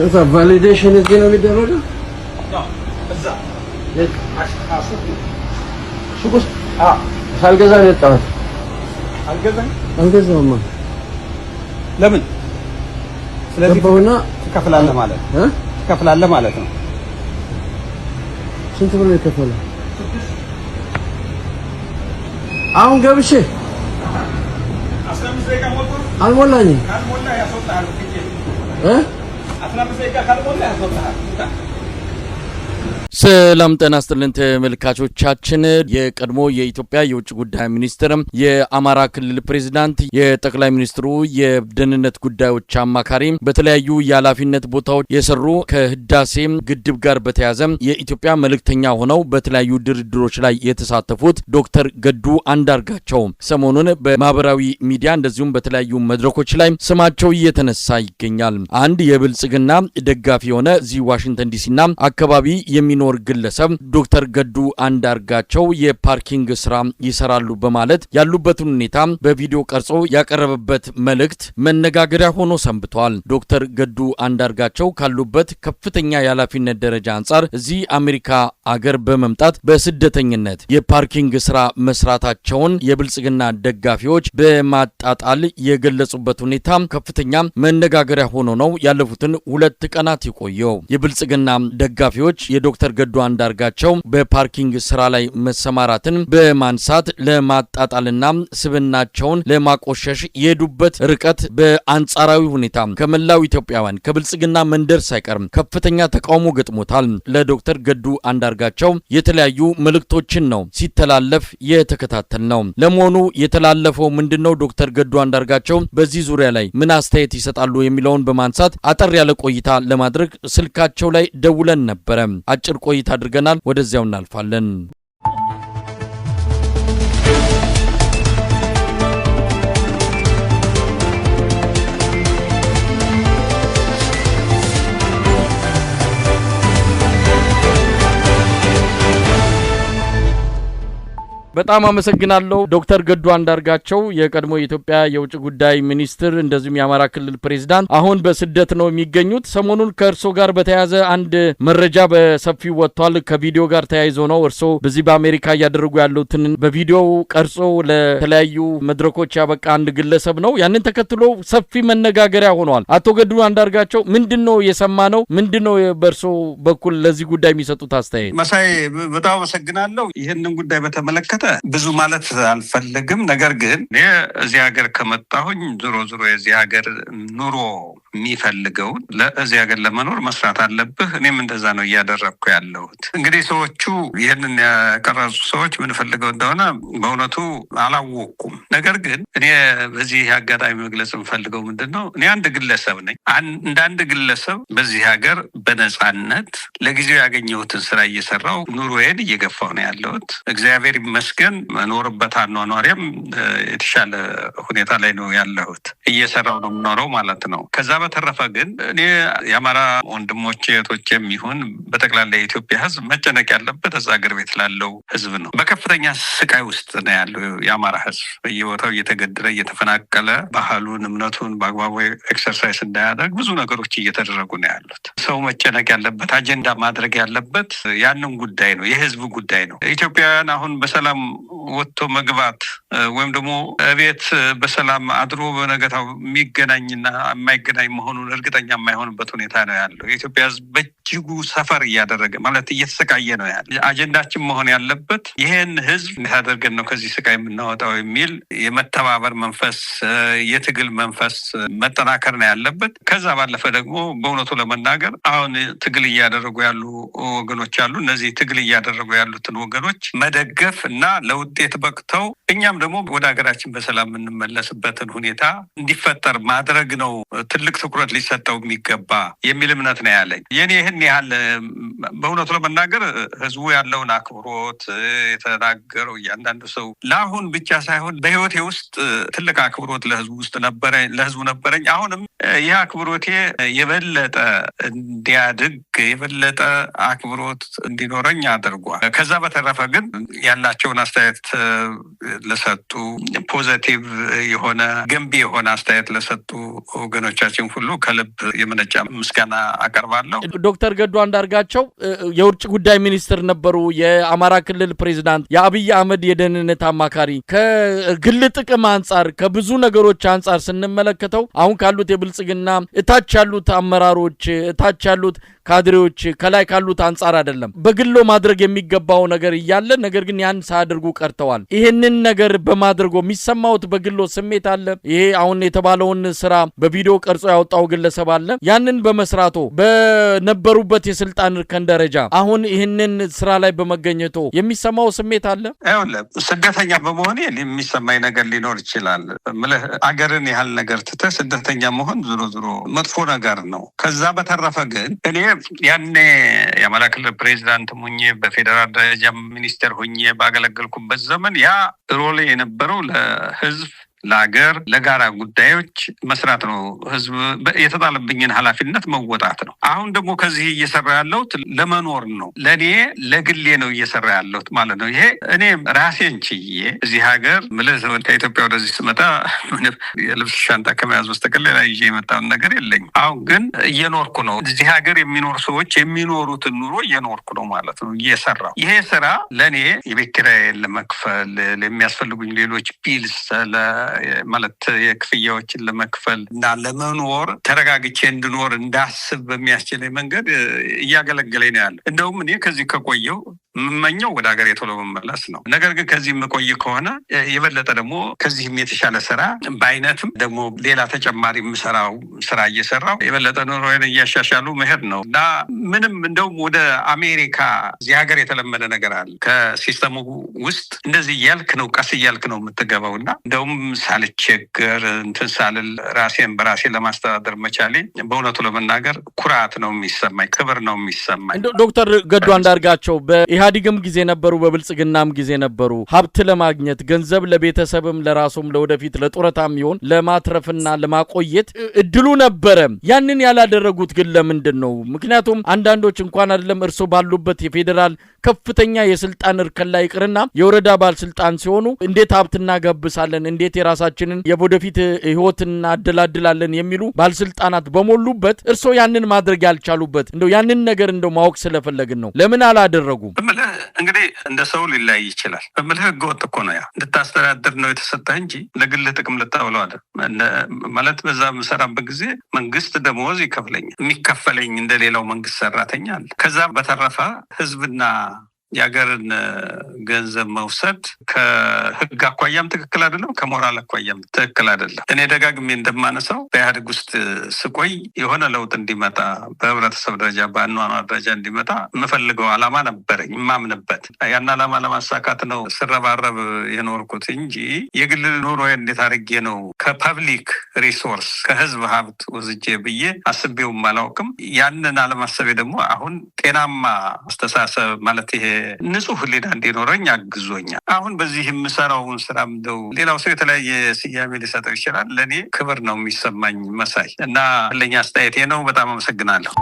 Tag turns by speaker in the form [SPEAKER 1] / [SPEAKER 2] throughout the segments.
[SPEAKER 1] كذا validation እዚህ ነው የሚደረገው?
[SPEAKER 2] እዛ
[SPEAKER 1] ሱቅ ውስጥ ሳልገዛ ነው የወጣሁት። አልገዛውማ።
[SPEAKER 2] ለምን? ስለዚህ ትከፍላለህ ማለት ነው።
[SPEAKER 1] ስንት ብር የከፈለው? አሁን ገብቼ
[SPEAKER 2] 15 ደቂቃ
[SPEAKER 1] አልሞላኝም።
[SPEAKER 2] ካልሞላ ያስወጣሃል። 15 ደቂቃ ካልሞላ ያስወጣሃል።
[SPEAKER 3] ሰላም ጤና ይስጥልን ተመልካቾቻችን። የቀድሞ የኢትዮጵያ የውጭ ጉዳይ ሚኒስትር የአማራ ክልል ፕሬዝዳንት የጠቅላይ ሚኒስትሩ የደህንነት ጉዳዮች አማካሪ በተለያዩ የኃላፊነት ቦታዎች የሰሩ ከህዳሴ ግድብ ጋር በተያያዘ የኢትዮጵያ መልእክተኛ ሆነው በተለያዩ ድርድሮች ላይ የተሳተፉት ዶክተር ገዱ አንዳርጋቸው ሰሞኑን በማህበራዊ ሚዲያ እንደዚሁም በተለያዩ መድረኮች ላይ ስማቸው እየተነሳ ይገኛል። አንድ የብልጽግና ደጋፊ የሆነ እዚህ ዋሽንግተን ዲሲና አካባቢ የሚኖር ግለሰብ ዶክተር ገዱ አንዳርጋቸው የፓርኪንግ ስራ ይሰራሉ በማለት ያሉበትን ሁኔታ በቪዲዮ ቀርጾ ያቀረበበት መልእክት መነጋገሪያ ሆኖ ሰንብቷል። ዶክተር ገዱ አንዳርጋቸው ካሉበት ከፍተኛ የኃላፊነት ደረጃ አንጻር እዚህ አሜሪካ አገር በመምጣት በስደተኝነት የፓርኪንግ ስራ መስራታቸውን የብልጽግና ደጋፊዎች በማጣጣል የገለጹበት ሁኔታ ከፍተኛ መነጋገሪያ ሆኖ ነው ያለፉትን 2 ቀናት የቆየው። የብልጽግና ደጋፊዎች የዶክተር ገዱ አንዳርጋቸው በፓርኪንግ ስራ ላይ መሰማራትን በማንሳት ለማጣጣልና ስብናቸውን ለማቆሸሽ የሄዱበት ርቀት በአንጻራዊ ሁኔታ ከመላው ኢትዮጵያውያን ከብልጽግና መንደር ሳይቀርም ከፍተኛ ተቃውሞ ገጥሞታል። ለዶክተር ገዱ አንዳርጋቸው የተለያዩ መልእክቶችን ነው ሲተላለፍ የተከታተል ነው። ለመሆኑ የተላለፈው ምንድነው? ዶክተር ገዱ አንዳርጋቸው በዚህ ዙሪያ ላይ ምን አስተያየት ይሰጣሉ የሚለውን በማንሳት አጠር ያለ ቆይታ ለማድረግ ስልካቸው ላይ ደውለን ነበረ። አጭር ቆይታ አድርገናል። ወደዚያው እናልፋለን። በጣም አመሰግናለሁ ዶክተር ገዱ አንዳርጋቸው የቀድሞ የኢትዮጵያ የውጭ ጉዳይ ሚኒስትር እንደዚሁም የአማራ ክልል ፕሬዝዳንት አሁን በስደት ነው የሚገኙት። ሰሞኑን ከእርሶ ጋር በተያያዘ አንድ መረጃ በሰፊው ወጥቷል። ከቪዲዮ ጋር ተያይዞ ነው እርሶ በዚህ በአሜሪካ እያደረጉ ያሉትን በቪዲዮ ቀርጾ ለተለያዩ መድረኮች ያበቃ አንድ ግለሰብ ነው። ያንን ተከትሎ ሰፊ መነጋገሪያ ሆኗል። አቶ ገዱ አንዳርጋቸው ምንድነው የሰማነው? ምንድነው በእርሶ በኩል ለዚህ ጉዳይ የሚሰጡት አስተያየት?
[SPEAKER 2] መሳይ በጣም አመሰግናለሁ። ይህንን ጉዳይ በተመለከተ ብዙ ማለት አልፈልግም። ነገር ግን እኔ እዚህ ሀገር ከመጣሁኝ ዞሮ የዚህ ሀገር ኑሮ የሚፈልገውን ለዚህ ሀገር ለመኖር መስራት አለብህ። እኔም እንደዛ ነው እያደረግኩ ያለሁት። እንግዲህ ሰዎቹ ይህንን ያቀረጹ ሰዎች ምን ፈልገው እንደሆነ በእውነቱ አላወቅኩም። ነገር ግን እኔ በዚህ አጋጣሚ መግለጽ የምፈልገው ምንድን ነው፣ እኔ አንድ ግለሰብ ነኝ። እንደ አንድ ግለሰብ በዚህ ሀገር በነፃነት ለጊዜው ያገኘሁትን ስራ እየሰራው ኑሮዬን እየገፋው ነው ያለሁት። እግዚአብሔር ይመስገን መኖርበት አኗኗሪም የተሻለ ሁኔታ ላይ ነው ያለሁት። እየሰራው ነው የምኖረው ማለት ነው። ከዛ በተረፈ ግን እኔ የአማራ ወንድሞቼ እህቶቼም ይሁን በጠቅላላ የኢትዮጵያ ሕዝብ መጨነቅ ያለበት እዛ ሀገር ቤት ላለው ሕዝብ ነው። በከፍተኛ ስቃይ ውስጥ ነው ያለው የአማራ ሕዝብ። በየቦታው እየተገደለ እየተፈናቀለ ባህሉን እምነቱን በአግባቡ ኤክሰርሳይዝ እንዳያደርግ ብዙ ነገሮች እየተደረጉ ነው ያሉት። ሰው መጨነቅ ያለበት አጀንዳ ማድረግ ያለበት ያንን ጉዳይ ነው፣ የሕዝብ ጉዳይ ነው። ኢትዮጵያውያን አሁን በሰላም ወጥቶ መግባት ወይም ደግሞ ቤት በሰላም አድሮ በነገታው የሚገናኝና የማይገናኝ መሆኑን እርግጠኛ የማይሆንበት ሁኔታ ነው ያለው። የኢትዮጵያ ህዝብ በእጅጉ ሰፈር እያደረገ ማለት እየተሰቃየ ነው ያለ። አጀንዳችን መሆን ያለበት ይህን ህዝብ እንዴት አድርገን ነው ከዚህ ስቃይ የምናወጣው የሚል የመተባበር መንፈስ፣ የትግል መንፈስ መጠናከር ነው ያለበት። ከዛ ባለፈ ደግሞ በእውነቱ ለመናገር አሁን ትግል እያደረጉ ያሉ ወገኖች አሉ። እነዚህ ትግል እያደረጉ ያሉትን ወገኖች መደገፍ እና ለውጤት በቅተው እኛም ደግሞ ወደ ሀገራችን በሰላም የምንመለስበትን ሁኔታ እንዲፈጠር ማድረግ ነው ትልቅ ትኩረት ሊሰጠው የሚገባ የሚል እምነት ነው ያለኝ። የኔ ይህን ያህል በእውነቱ ለመናገር ህዝቡ ያለውን አክብሮት የተናገረው እያንዳንዱ ሰው ለአሁን ብቻ ሳይሆን በህይወቴ ውስጥ ትልቅ አክብሮት ለህዝቡ ነበረኝ። አሁንም ይህ አክብሮቴ የበለጠ እንዲያድግ የበለጠ አክብሮት እንዲኖረኝ አድርጓል። ከዛ በተረፈ ግን ያላቸውን አስተያየት ለሰጡ ፖዚቲቭ የሆነ ገንቢ የሆነ አስተያየት ለሰጡ ወገኖቻችን ሁሉ ከልብ የመነጫ ምስጋና አቀርባለሁ።
[SPEAKER 3] ዶክተር ገዱ አንዳርጋቸው የውጭ ጉዳይ ሚኒስትር ነበሩ። የአማራ ክልል ፕሬዝዳንት፣ የአብይ አህመድ የደህንነት አማካሪ። ከግል ጥቅም አንጻር ከብዙ ነገሮች አንጻር ስንመለከተው አሁን ካሉት የብልጽግና እታች ያሉት አመራሮች እታች ያሉት ካድሬዎች ከላይ ካሉት አንጻር አይደለም በግሎ ማድረግ የሚገባው ነገር እያለ ነገር ግን ያን ሳያደርጉ ቀርተዋል። ይሄንን ነገር በማድረጉ የሚሰማውት በግሎ ስሜት አለ። ይሄ አሁን የተባለውን ስራ በቪዲዮ ቀርጾ ያወጣው ግለሰብ አለ። ያንን በመስራቱ በነበሩበት የስልጣን እርከን ደረጃ አሁን ይሄንን ስራ ላይ በመገኘቱ የሚሰማው ስሜት አለ።
[SPEAKER 2] አይደለም ስደተኛ በመሆኔ የሚሰማኝ ነገር ሊኖር ይችላል። አገርን ያህል ነገር ትተህ ስደተኛ መሆን ዞሮ መጥፎ ነገር ነው። ከዛ በተረፈ ግን እኔ ያኔ የአማራ ክልል ፕሬዚዳንት ሆኜ በፌደራል ደረጃ ሚኒስቴር ሆኜ ባገለገልኩበት ዘመን ያ ሮሌ የነበረው ለህዝብ ለሀገር ለጋራ ጉዳዮች መስራት ነው። ህዝብ የተጣለብኝን ኃላፊነት መወጣት ነው። አሁን ደግሞ ከዚህ እየሰራ ያለሁት ለመኖር ነው። ለኔ ለግሌ ነው እየሰራ ያለሁት ማለት ነው። ይሄ እኔ ራሴን ችዬ እዚህ ሀገር ከኢትዮጵያ ወደዚህ ስመጣ የልብስ ሻንጣ ከመያዝ በስተቀር ሌላ ይዤ የመጣውን ነገር የለኝም። አሁን ግን እየኖርኩ ነው። እዚህ ሀገር የሚኖሩ ሰዎች የሚኖሩትን ኑሮ እየኖርኩ ነው ማለት ነው እየሰራው። ይሄ ስራ ለኔ የቤት ኪራይን ለመክፈል የሚያስፈልጉኝ ሌሎች ቢልስ ማለት የክፍያዎችን ለመክፈል እና ለመኖር ተረጋግቼ እንድኖር እንዳስብ በሚያስችለኝ መንገድ እያገለገለኝ ነው ያለው። እንደውም እኔ ከዚህ ከቆየው የምመኘው ወደ ሀገር የቶሎ መመለስ ነው። ነገር ግን ከዚህ የምቆይ ከሆነ የበለጠ ደግሞ ከዚህም የተሻለ ስራ በአይነትም ደግሞ ሌላ ተጨማሪ የምሰራው ስራ እየሰራው የበለጠ ኑሮዬን እያሻሻሉ መሄድ ነው እና ምንም እንደውም ወደ አሜሪካ እዚህ ሀገር የተለመደ ነገር አለ። ከሲስተሙ ውስጥ እንደዚህ እያልክ ነው ቀስ እያልክ ነው የምትገባው እና እንደውም ሳልቸገር እንትን ሳልል ራሴን በራሴ ለማስተዳደር መቻሌ በእውነቱ ለመናገር ኩራት ነው የሚሰማኝ፣ ክብር ነው የሚሰማኝ።
[SPEAKER 3] ዶክተር ገዱ አንዳርጋቸው በኢህአዴግም ጊዜ ነበሩ፣ በብልጽግናም ጊዜ ነበሩ። ሀብት ለማግኘት ገንዘብ ለቤተሰብም ለራሱም ለወደፊት ለጡረታም ይሆን ለማትረፍና ለማቆየት እድሉ ነበረ። ያንን ያላደረጉት ግን ለምንድን ነው? ምክንያቱም አንዳንዶች እንኳን አይደለም እርሶ ባሉበት የፌዴራል ከፍተኛ የስልጣን እርከን ላይ ይቅርና የወረዳ ባለስልጣን ሲሆኑ እንዴት ሀብት እናገብሳለን፣ እንዴት የራሳችንን የወደፊት ህይወት እናደላድላለን የሚሉ ባለስልጣናት በመሉበት እርሶ ያንን ማድረግ ያልቻሉበት እንደው ያንን ነገር እንደው ማወቅ ስለፈለግን ነው። ለምን አላደረጉም?
[SPEAKER 2] እንግዲህ እንደ ሰው ሊለያይ ይችላል። ህገወጥ እኮ ነው። ያ እንድታስተዳድር ነው የተሰጠህ እንጂ ለግል ጥቅም ልታውለው አይደል። ማለት በዛ የምሰራበት ጊዜ መንግስት ደሞዝ ይከፍለኛል። የሚከፈለኝ እንደሌላው መንግስት ሰራተኛ አለ። ከዛ በተረፈ ህዝብና የሀገርን ገንዘብ መውሰድ ከህግ አኳያም ትክክል አይደለም፣ ከሞራል አኳያም ትክክል አይደለም። እኔ ደጋግሜ እንደማነሳው በኢህአዴግ ውስጥ ስቆይ የሆነ ለውጥ እንዲመጣ በህብረተሰብ ደረጃ በአኗኗር ደረጃ እንዲመጣ የምፈልገው ዓላማ ነበረኝ፣ የማምንበት። ያን ዓላማ ለማሳካት ነው ስረባረብ የኖርኩት እንጂ የግል ኑሮዬ እንዴት አድርጌ ነው ከፐብሊክ ሪሶርስ ከህዝብ ሀብት ወስጄ ብዬ አስቤውም አላውቅም። ያንን አለማሰቤ ደግሞ አሁን ጤናማ አስተሳሰብ ማለት ይሄ ንጹህ ህሊና እንዲኖረኝ አግዞኛል። አሁን በዚህ የምሰራውን ስራ እንደው ሌላው ሰው የተለያየ ስያሜ ሊሰጠው ይችላል። ለእኔ ክብር ነው የሚሰማኝ መሳይ እና ለኛ አስተያየቴ ነው። በጣም አመሰግናለሁ።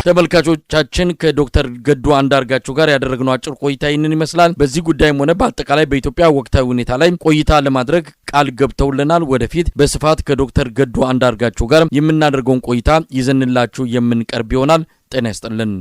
[SPEAKER 3] ተመልካቾቻችን ከዶክተር ገዱ አንዳርጋቸው ጋር ያደረግነው አጭር ቆይታ ይህንን ይመስላል። በዚህ ጉዳይም ሆነ በአጠቃላይ በኢትዮጵያ ወቅታዊ ሁኔታ ላይ ቆይታ ለማድረግ ቃል ገብተውልናል። ወደፊት በስፋት ከዶክተር ገዱ አንዳርጋቸው ጋር የምናደርገውን ቆይታ ይዘንላችሁ የምንቀርብ ይሆናል። ጤና ይስጥልን።